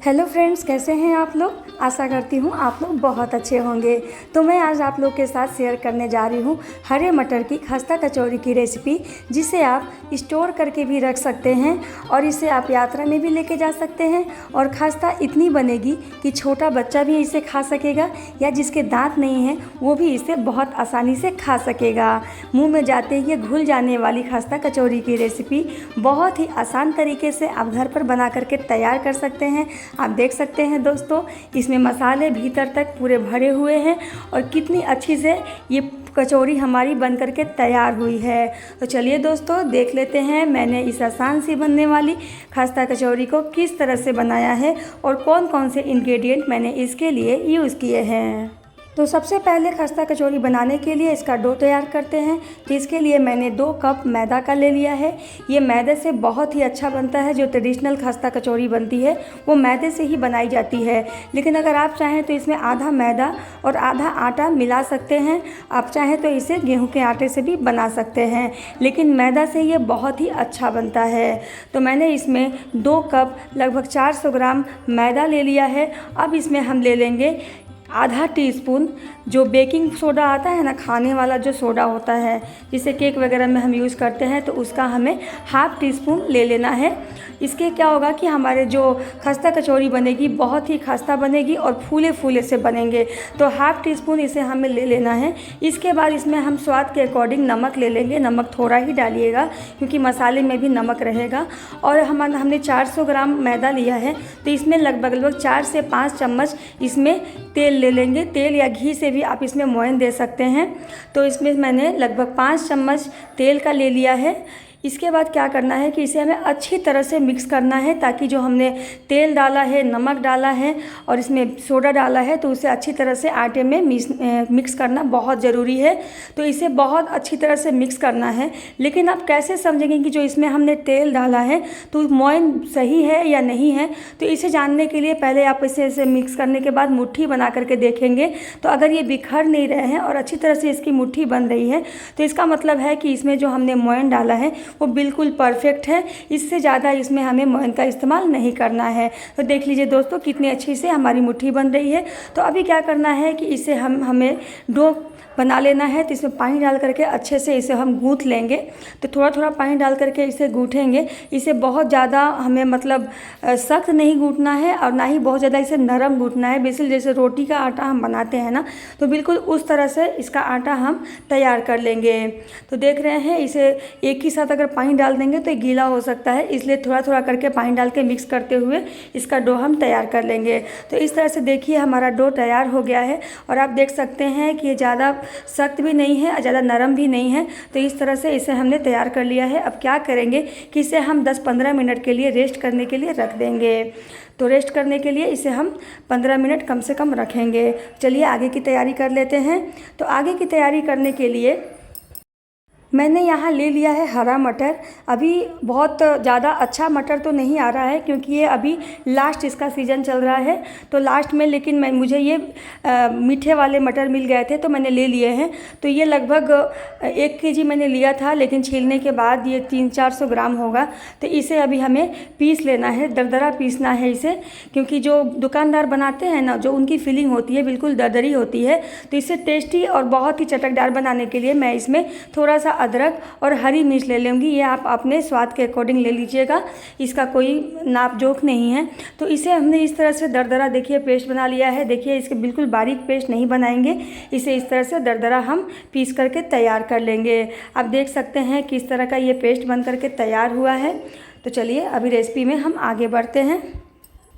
Hello friends, कैसे हैं आप लोग। आशा करती हूँ आप लोग बहुत अच्छे होंगे। तो मैं आज आप लोग के साथ शेयर करने जा रही हूँ हरे मटर की खस्ता कचौरी की रेसिपी, जिसे आप स्टोर करके भी रख सकते हैं और इसे आप यात्रा में भी लेके जा सकते हैं। और खस्ता इतनी बनेगी कि छोटा बच्चा भी इसे खा सकेगा या जिसके दांत नहीं हैं वो भी इसे बहुत आसानी से खा सकेगा। मुँह में जाते ही घुल जाने वाली खस्ता कचौरी की रेसिपी बहुत ही आसान तरीके से आप घर पर बना करके तैयार कर सकते हैं। आप देख सकते हैं दोस्तों, इसमें मसाले भीतर तक पूरे भरे हुए हैं और कितनी अच्छी से ये कचौरी हमारी बन करके तैयार हुई है। तो चलिए दोस्तों, देख लेते हैं मैंने इस आसान सी बनने वाली खस्ता कचौरी को किस तरह से बनाया है और कौन कौन से इंग्रेडिएंट मैंने इसके लिए यूज़ किए हैं। तो सबसे पहले खस्ता कचौरी बनाने के लिए इसका डो तैयार करते हैं। तो इसके लिए मैंने 2 कप मैदा का ले लिया है। ये मैदे से बहुत ही अच्छा बनता है। जो ट्रेडिशनल खस्ता कचौरी बनती है वो मैदे से ही बनाई जाती है, लेकिन अगर आप चाहें तो इसमें आधा मैदा और आधा आटा मिला सकते हैं। आप चाहें तो इसे गेहूं के आटे से भी बना सकते हैं, लेकिन मैदा से ये बहुत ही अच्छा बनता है। तो मैंने इसमें 2 कप लगभग 400 ग्राम मैदा ले लिया है। अब इसमें हम ले लेंगे आधा टीस्पून जो बेकिंग सोडा आता है ना, खाने वाला जो सोडा होता है जिसे केक वगैरह में हम यूज़ करते हैं, तो उसका हमें हाफ़ टीस्पून ले लेना है। इसके क्या होगा कि हमारे जो खस्ता कचौरी बनेगी बहुत ही खस्ता बनेगी और फूले फूले से बनेंगे। तो हाफ़ टीस्पून इसे हमें ले लेना है। इसके बाद इसमें हम स्वाद के अकॉर्डिंग नमक ले लेंगे। नमक थोड़ा ही डालिएगा क्योंकि मसाले में भी नमक रहेगा। और हमने 400 ग्राम मैदा लिया है, तो इसमें लगभग 4 से 5 चम्मच इसमें तेल ले लेंगे। तेल या घी से भी आप इसमें मोयन दे सकते हैं। तो इसमें मैंने लगभग 5 चम्मच तेल का ले लिया है। इसके बाद क्या करना है कि इसे हमें अच्छी तरह से मिक्स करना है, ताकि जो हमने तेल डाला है, नमक डाला है और इसमें सोडा डाला है, तो उसे अच्छी तरह से आटे में मिक्स करना बहुत ज़रूरी है। तो इसे बहुत अच्छी तरह से मिक्स करना है। लेकिन आप कैसे समझेंगे कि जो इसमें हमने तेल डाला है तो मोयन सही है या नहीं है। तो इसे जानने के लिए पहले आप इसे मिक्स करने के बाद मुट्ठी बना करके देखेंगे। तो अगर ये बिखर नहीं रहे हैं और अच्छी तरह से इसकी मुट्ठी बन रही है, तो इसका मतलब है कि इसमें जो हमने मोयन डाला है वो बिल्कुल परफेक्ट है। इससे ज़्यादा इसमें हमें मोयन का इस्तेमाल नहीं करना है। तो देख लीजिए दोस्तों, कितनी अच्छी से हमारी मुट्ठी बन रही है। तो अभी क्या करना है कि इसे हमें डो बना लेना है। तो इसमें पानी डाल करके अच्छे से इसे हम गूँथ लेंगे। तो थोड़ा थोड़ा पानी डाल करके इसे गूँथेंगे। इसे बहुत ज़्यादा हमें सख्त नहीं गूँथना है और ना ही बहुत ज़्यादा इसे नरम गूँथना है। बेसिकली जैसे रोटी का आटा हम बनाते हैं ना, तो बिल्कुल उस तरह से इसका आटा हम तैयार कर लेंगे। तो देख रहे हैं, इसे एक ही साथ अगर पानी डाल देंगे तो ये गीला हो सकता है, इसलिए थोड़ा थोड़ा करके पानी डाल के मिक्स करते हुए इसका डो हम तैयार कर लेंगे। तो इस तरह से देखिए हमारा डो तैयार हो गया है। और आप देख सकते हैं कि ये ज़्यादा सख्त भी नहीं है और ज़्यादा नरम भी नहीं है। तो इस तरह से इसे हमने तैयार कर लिया है। अब क्या करेंगे कि इसे हम 10-15 मिनट के लिए रेस्ट करने के लिए रख देंगे। तो रेस्ट करने के लिए इसे हम 15 मिनट कम से कम रखेंगे। चलिए आगे की तैयारी कर लेते हैं। तो आगे की तैयारी करने के लिए मैंने यहाँ ले लिया है हरा मटर। अभी बहुत ज़्यादा अच्छा मटर तो नहीं आ रहा है क्योंकि ये अभी लास्ट इसका सीज़न चल रहा है। तो लास्ट में लेकिन मुझे ये मीठे वाले मटर मिल गए थे, तो मैंने ले लिए हैं। तो ये लगभग 1 केजी मैंने लिया था, लेकिन छीलने के बाद ये 300-400 ग्राम होगा। तो इसे अभी हमें पीस लेना है, दरदरा पीसना है इसे, क्योंकि जो दुकानदार बनाते हैं ना, जो उनकी फीलिंग होती है बिल्कुल दरदरी होती है। तो इसे टेस्टी और बहुत ही चटकदार बनाने के लिए मैं इसमें थोड़ा सा अदरक और हरी मिर्च ले लूँगी। ये आप अपने स्वाद के अकॉर्डिंग ले लीजिएगा, इसका कोई नाप जोख नहीं है। तो इसे हमने इस तरह से दरदरा देखिए पेस्ट बना लिया है। देखिए इसके बिल्कुल बारीक पेस्ट नहीं बनाएंगे, इसे इस तरह से दरदरा हम पीस करके तैयार कर लेंगे। आप देख सकते हैं किस तरह का ये पेस्ट बन करके तैयार हुआ है। तो चलिए अभी रेसिपी में हम आगे बढ़ते हैं।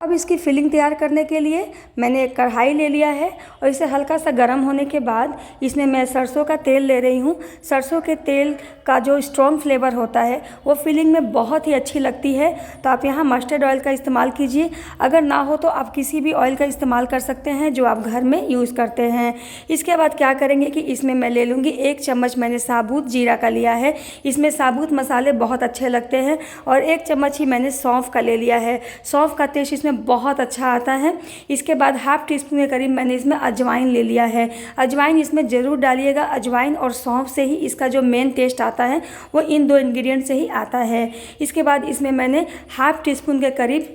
अब इसकी फिलिंग तैयार करने के लिए मैंने एक कढ़ाई ले लिया है और इसे हल्का सा गर्म होने के बाद इसमें मैं सरसों का तेल ले रही हूँ। सरसों के तेल का जो स्ट्रॉन्ग फ्लेवर होता है वो फिलिंग में बहुत ही अच्छी लगती है। तो आप यहाँ मस्टर्ड ऑयल का इस्तेमाल कीजिए। अगर ना हो तो आप किसी भी ऑयल का इस्तेमाल कर सकते हैं जो आप घर में यूज़ करते हैं। इसके बाद क्या करेंगे कि इसमें मैं ले लूँगी 1 चम्मच मैंने साबुत जीरा का लिया है। इसमें साबुत मसाले बहुत अच्छे लगते हैं। और 1 चम्मच ही मैंने सौंफ का ले लिया है। सौंफ का टेस्ट इसमें बहुत अच्छा आता है। इसके बाद हाफ़ टीस्पून के करीब मैंने इसमें अजवाइन ले लिया है। अजवाइन इसमें ज़रूर डालिएगा। अजवाइन और सौंफ से ही इसका जो मेन टेस्ट आता है वो इन 2 इंग्रेडिएंट से ही आता है। इसके बाद इसमें मैंने हाफ़ टीस्पून के करीब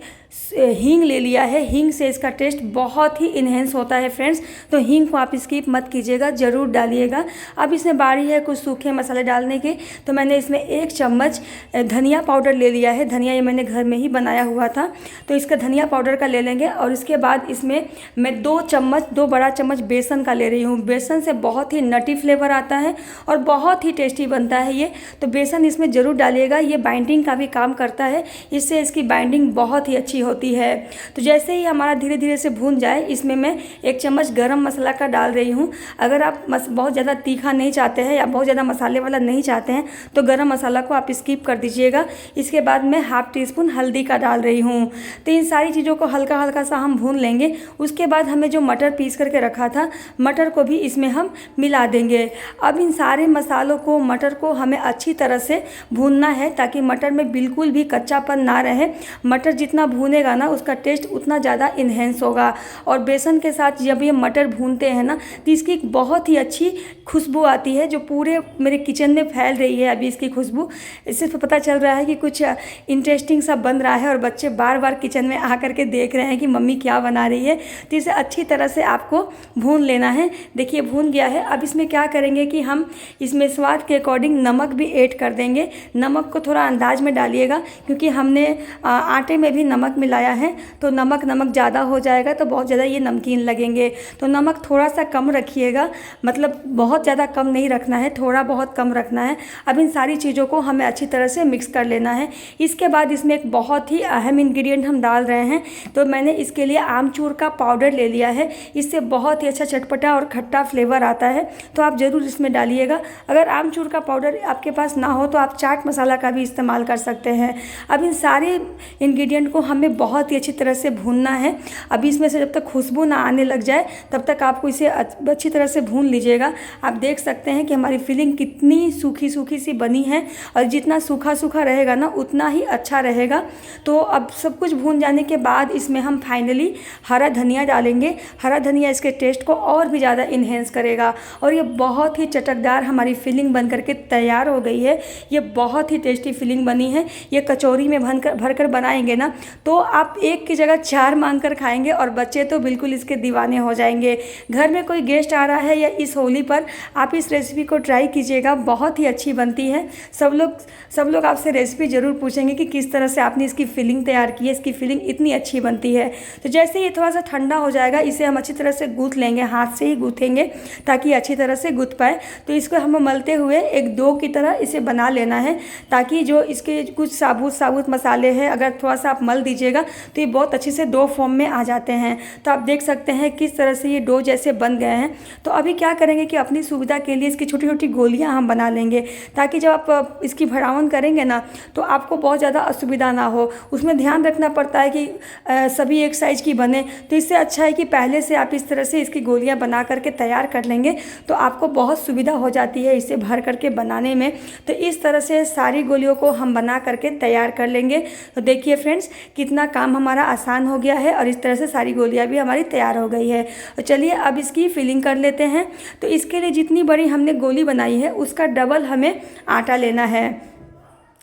हींग ले लिया है। हींग से इसका टेस्ट बहुत ही इन्हेंस होता है फ्रेंड्स, तो हींग को आप स्किप मत कीजिएगा, ज़रूर डालिएगा। अब इसमें बारी है कुछ सूखे मसाले डालने की, तो मैंने इसमें 1 चम्मच धनिया पाउडर ले लिया है। धनिया ये मैंने घर में ही बनाया हुआ था, तो इसका धनिया पाउडर का ले लेंगे। और इसके बाद इसमें मैं 2 बड़ा चम्मच बेसन का ले रही हूँ। बेसन से बहुत ही नटी फ्लेवर आता है और बहुत ही टेस्टी बनता है ये, तो बेसन इसमें ज़रूर डालिएगा। ये बाइंडिंग का भी काम करता है, इससे इसकी बाइंडिंग बहुत ही अच्छी होती है। तो जैसे ही हमारा धीरे धीरे से भून जाए, इसमें मैं 1 चम्मच गरम मसाला का डाल रही हूँ। अगर आप बहुत ज़्यादा तीखा नहीं चाहते हैं या बहुत ज़्यादा मसाले वाला नहीं चाहते हैं तो गरम मसाला को आप स्किप कर दीजिएगा। इसके बाद मैं ½ टीस्पून हल्दी का डाल रही हूँ। तो इन सारी चीज़ों को हल्का हल्का सा हम भून लेंगे। उसके बाद हमें जो मटर पीस करके रखा था, मटर को भी इसमें हम मिला देंगे। अब इन सारे मसालों को, मटर को हमें अच्छी तरह से भूनना है ताकि मटर में बिल्कुल भी कच्चापन ना रहे। मटर जितना भूनेगा ना, उसका टेस्ट उतना ज़्यादा इन्हेंस होगा। और बेसन के साथ जब ये मटर भूनते हैं ना, तो इसकी एक बहुत ही अच्छी खुशबू आती है जो पूरे मेरे किचन में फैल रही है अभी इसकी खुशबू। इससे तो पता चल रहा है कि कुछ इंटरेस्टिंग सा बन रहा है और बच्चे बार बार किचन में आ करके देख रहे हैं कि मम्मी क्या बना रही है। तो इसे अच्छी तरह से आपको भून लेना है। देखिए भून गया है। अब इसमें क्या करेंगे कि हम इसमें स्वाद के अकॉर्डिंग नमक भी ऐड कर देंगे। नमक को थोड़ा अंदाज में डालिएगा, क्योंकि हमने आटे में भी नमक मिलाया है, तो नमक ज़्यादा हो जाएगा तो बहुत ज़्यादा ये नमकीन लगेंगे। तो नमक थोड़ा सा कम रखिएगा, मतलब बहुत ज़्यादा कम नहीं रखना है, थोड़ा बहुत कम रखना है। अब इन सारी चीज़ों को हमें अच्छी तरह से मिक्स कर लेना है। इसके बाद इसमें एक बहुत ही अहम इंग्रेडिएंट हम डाल रहे हैं, तो मैंने इसके लिए आमचूर का पाउडर ले लिया है। इससे बहुत ही अच्छा चटपटा और खट्टा फ्लेवर आता है, तो आप ज़रूर इसमें डालिएगा। अगर आमचूर का पाउडर आपके पास ना हो तो आप चाट मसाला का भी इस्तेमाल कर सकते हैं। अब इन सारे इंग्रेडिएंट को हमें बहुत ही अच्छी तरह से भूनना है। अभी इसमें से जब तक खुशबू ना आने लग जाए तब तक आपको इसे अच्छी तरह से भून लीजिएगा। आप देख सकते हैं कि हमारी फिलिंग कितनी सूखी सूखी सी बनी है, और जितना सूखा सूखा रहेगा ना उतना ही अच्छा रहेगा। तो अब सब कुछ भून जाने के बाद इसमें हम फाइनली हरा धनिया डालेंगे। हरा धनिया इसके टेस्ट को और भी ज़्यादा इन्हेंस करेगा, और ये बहुत ही चटकदार हमारी फिलिंग बन करके तैयार हो गई है। ये बहुत ही टेस्टी फिलिंग बनी है। ये कचौरी में भर कर बनाएंगे ना, तो आप 1 की जगह 4 मांग कर खाएंगे, और बच्चे तो बिल्कुल इसके दीवाने हो जाएंगे। घर में कोई गेस्ट आ रहा है या इस होली पर आप इस रेसिपी को ट्राई कीजिएगा, बहुत ही अच्छी बनती है। सब लोग आपसे रेसिपी ज़रूर पूछेंगे कि किस तरह से आपने इसकी फिलिंग तैयार की है, इसकी फिलिंग इतनी अच्छी बनती है। तो जैसे ये थोड़ा सा ठंडा हो जाएगा, इसे हम अच्छी तरह से गूँथ लेंगे, हाथ से ही गूँथेंगे ताकि अच्छी तरह से गूँथ पाए। तो इसको हम मलते हुए एक डो की तरह इसे बना लेना है, ताकि जो इसके कुछ साबुत मसाले हैं, अगर थोड़ा सा आप मल दीजिएगा तो ये बहुत अच्छे से डो फॉर्म में आ जाते हैं। तो आप देख सकते हैं किस तरह से ये डो जैसे बन गए हैं। तो अभी क्या करेंगे कि अपनी सुविधा के लिए इसकी छोटी छोटी गोलियां हम बना लेंगे, ताकि जब आप इसकी भरावन करेंगे ना तो आपको बहुत ज़्यादा असुविधा ना हो। उसमें ध्यान रखना पड़ता है कि सभी एक साइज़ की बने। तो इससे अच्छा है कि पहले से आप इस तरह से इसकी गोलियाँ बना करके तैयार कर लेंगे, तो आपको बहुत सुविधा हो जाती है इसे भर करके बनाने में। तो इस तरह से सारी गोलियों को हम बना करके तैयार कर लेंगे। तो देखिए फ्रेंड्स, कितना काम हमारा आसान हो गया है, और इस तरह से सारी गोलियां भी हमारी तैयार हो गई है। तो चलिए अब इसकी फिलिंग कर लेते हैं। तो इसके लिए जितनी बड़ी हमने गोली बनाई है उसका डबल हमें आटा लेना है।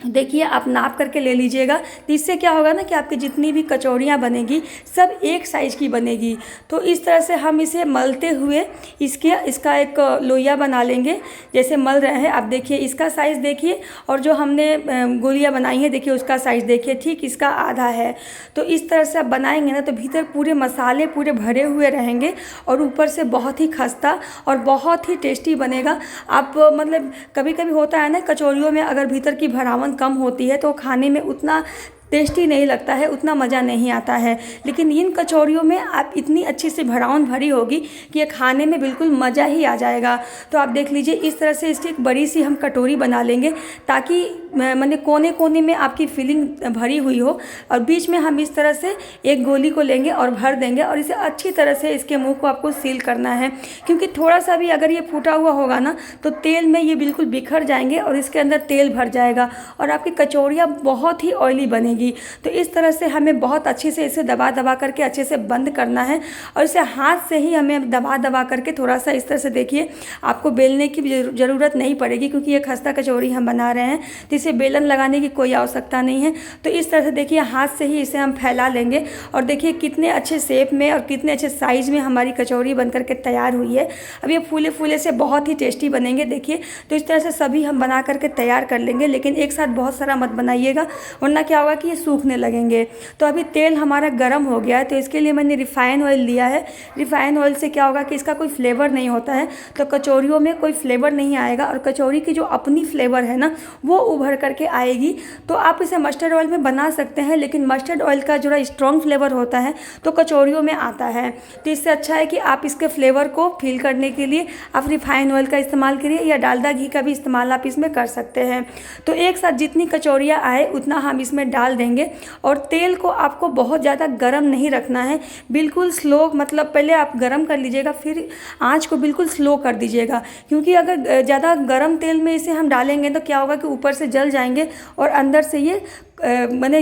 देखिए आप नाप करके ले लीजिएगा। तो इससे क्या होगा ना कि आपकी जितनी भी कचौड़ियाँ बनेगी सब एक साइज़ की बनेगी। तो इस तरह से हम इसे मलते हुए इसका एक लोइया बना लेंगे, जैसे मल रहे हैं। आप देखिए इसका साइज़ देखिए, और जो हमने गोलियाँ बनाई हैं देखिए उसका साइज़ देखिए, ठीक इसका आधा है। तो इस तरह से आप बनाएंगे ना तो भीतर पूरे मसाले पूरे भरे हुए रहेंगे, और ऊपर से बहुत ही खस्ता और बहुत ही टेस्टी बनेगा। आप मतलब कभी कभी होता है ना कचौड़ियों में अगर भीतर की भरावन कम होती है तो खाने में उतना टेस्टी नहीं लगता है, उतना मज़ा नहीं आता है। लेकिन इन कचौड़ियों में आप इतनी अच्छी से भरावन भरी होगी कि ये खाने में बिल्कुल मज़ा ही आ जाएगा। तो आप देख लीजिए इस तरह से इसकी एक बड़ी सी हम कटोरी बना लेंगे, ताकि मैंने कोने कोने में आपकी फिलिंग भरी हुई हो, और बीच में हम इस तरह से एक गोली को लेंगे और भर देंगे, और इसे अच्छी तरह से इसके मुंह को आपको सील करना है। क्योंकि थोड़ा सा भी अगर ये फूटा हुआ होगा ना तो तेल में ये बिल्कुल बिखर जाएंगे और इसके अंदर तेल भर जाएगा, और आपकी कचौड़ियाँ बहुत ही ऑयली बनेगी। बनेगी। तो इस तरह से हमें बहुत अच्छे से इसे दबा दबा करके अच्छे से बंद करना है और इसे हाथ से ही हमें दबा दबा करके थोड़ा सा इस तरह से, देखिए आपको बेलने की ज़रूरत नहीं पड़ेगी क्योंकि ये खस्ता कचौरी हम बना रहे हैं, तो इसे बेलन लगाने की कोई आवश्यकता नहीं है। तो इस तरह से देखिए हाथ से ही इसे हम फैला लेंगे और देखिए कितने अच्छे शेप में और कितने अच्छे साइज़ में हमारी कचौरी बन करके तैयार हुई है। अब ये फूले फूले से बहुत ही टेस्टी बनेंगे। देखिए तो इस तरह से सभी हम बना करके तैयार कर लेंगे, लेकिन एक साथ बहुत सारा मत बनाइएगा वरना क्या होगा कि ये सूखने लगेंगे। तो अभी तेल हमारा गर्म हो गया है, तो इसके लिए मैंने रिफ़ाइन ऑयल लिया है। रिफ़ाइन ऑयल से क्या होगा कि इसका कोई फ्लेवर नहीं होता है, तो कचौरियों में कोई फ्लेवर नहीं आएगा और कचौरी की जो अपनी फ्लेवर है ना वो उभर करके आएगी। तो आप इसे मस्टर्ड ऑयल में बना सकते हैं, लेकिन मस्टर्ड ऑयल का जो स्ट्रॉन्ग फ्लेवर होता है तो कचौरियों में आता है। तो इससे अच्छा है कि आप इसके फ्लेवर को फील करने के लिए आप रिफ़ाइन ऑयल का इस्तेमाल करिए या डालडा घी का भी इस्तेमाल आप इसमें कर सकते हैं। तो एक साथ जितनी कचौरियाँ आए उतना हम इसमें डाल देंगे और तेल को आपको बहुत ज़्यादा गर्म नहीं रखना है, बिल्कुल स्लो, मतलब पहले आप गर्म कर लीजिएगा फिर आँच को बिल्कुल स्लो कर दीजिएगा, क्योंकि अगर ज़्यादा गर्म तेल में इसे हम डालेंगे तो क्या होगा कि ऊपर से जल जाएंगे और अंदर से ये माने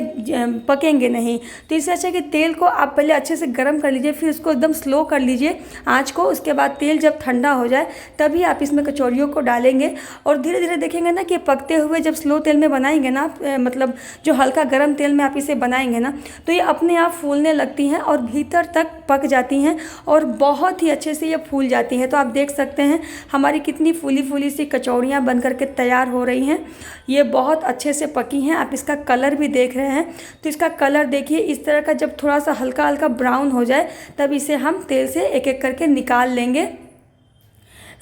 पकेंगे नहीं। तो इससे अच्छा है कि तेल को आप पहले अच्छे से गर्म कर लीजिए, फिर उसको एकदम स्लो कर लीजिए आँच को। उसके बाद तेल जब ठंडा हो जाए तभी आप इसमें कचौरियों को डालेंगे और धीरे धीरे देखेंगे ना कि पकते हुए जब स्लो तेल में बनाएंगे ना मतलब जो हल्का गर्म तेल में आप इसे बनाएंगे ना तो ये अपने आप फूलने लगती हैं और भीतर तक पक जाती हैं और बहुत ही अच्छे से ये फूल जाती हैं। तो आप देख सकते हैं हमारी कितनी फूली फूली सी कचौड़ियाँ बन करके तैयार हो रही हैं। ये बहुत अच्छे से पकी हैं। आप इसका कलर भी देख रहे हैं, तो इसका कलर देखिए इस तरह का, जब थोड़ा सा हल्का हल्का ब्राउन हो जाए तब इसे हम तेल से एक एक करके निकाल लेंगे।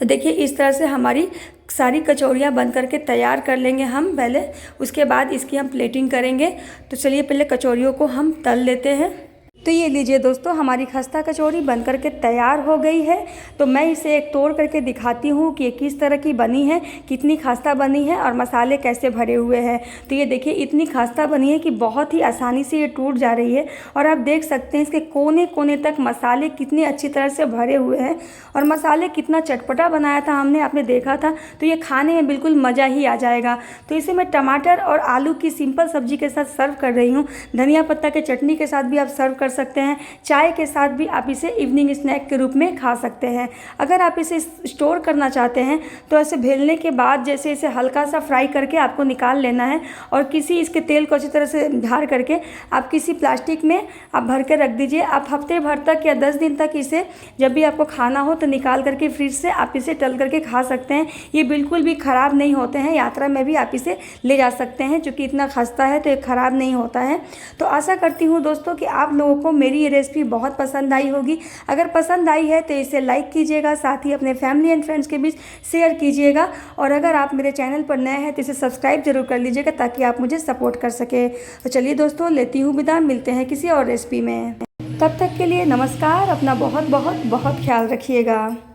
तो देखिए इस तरह से हमारी सारी कचौरियाँ बन करके तैयार कर लेंगे हम पहले, उसके बाद इसकी हम प्लेटिंग करेंगे। तो चलिए पहले कचौरियों को हम तल लेते हैं। तो ये लीजिए दोस्तों, हमारी खस्ता कचौरी बन करके तैयार हो गई है। तो मैं इसे एक तोड़ करके दिखाती हूँ कि ये किस तरह की बनी है, कितनी खस्ता बनी है और मसाले कैसे भरे हुए हैं। तो ये देखिए इतनी खस्ता बनी है कि बहुत ही आसानी से ये टूट जा रही है और आप देख सकते हैं इसके कोने कोने तक मसाले कितने अच्छी तरह से भरे हुए हैं और मसाले कितना चटपटा बनाया था हमने, आपने देखा था। तो ये खाने में बिल्कुल मज़ा ही आ जाएगा। तो इसे मैं टमाटर और आलू की सिंपल सब्जी के साथ सर्व कर रही हूँ। धनिया पत्ता के चटनी के साथ भी आप सर्व कर सकते हैं, चाय के साथ भी आप इसे इवनिंग स्नैक के रूप में खा सकते हैं। अगर आप इसे स्टोर करना चाहते हैं तो ऐसे बेलने के बाद जैसे इसे हल्का सा फ्राई करके आपको निकाल लेना है और किसी इसके तेल को अच्छी तरह से ढार करके आप किसी प्लास्टिक में आप भर के रख दीजिए। आप हफ्ते भर तक या 10 दिन तक इसे जब भी आपको खाना हो तो निकाल करके फ्रिज से आप इसे तल करके खा सकते हैं। ये बिल्कुल भी ख़राब नहीं होते हैं, यात्रा में भी आप इसे ले जा सकते हैं, चूँकि इतना खस्ता है तो ये ख़राब नहीं होता है। तो आशा करती हूँ दोस्तों कि आप लोगों को मेरी ये रेसिपी बहुत पसंद आई होगी। अगर पसंद आई है तो इसे लाइक कीजिएगा, साथ ही अपने फैमिली एंड फ्रेंड्स के बीच शेयर कीजिएगा और अगर आप मेरे चैनल पर नए हैं तो इसे सब्सक्राइब जरूर कर लीजिएगा ताकि आप मुझे सपोर्ट कर सके। तो चलिए दोस्तों, लेती हूँ विदा, मिलते हैं किसी और रेसिपी में। तब तक के लिए नमस्कार, अपना बहुत बहुत बहुत ख्याल रखिएगा।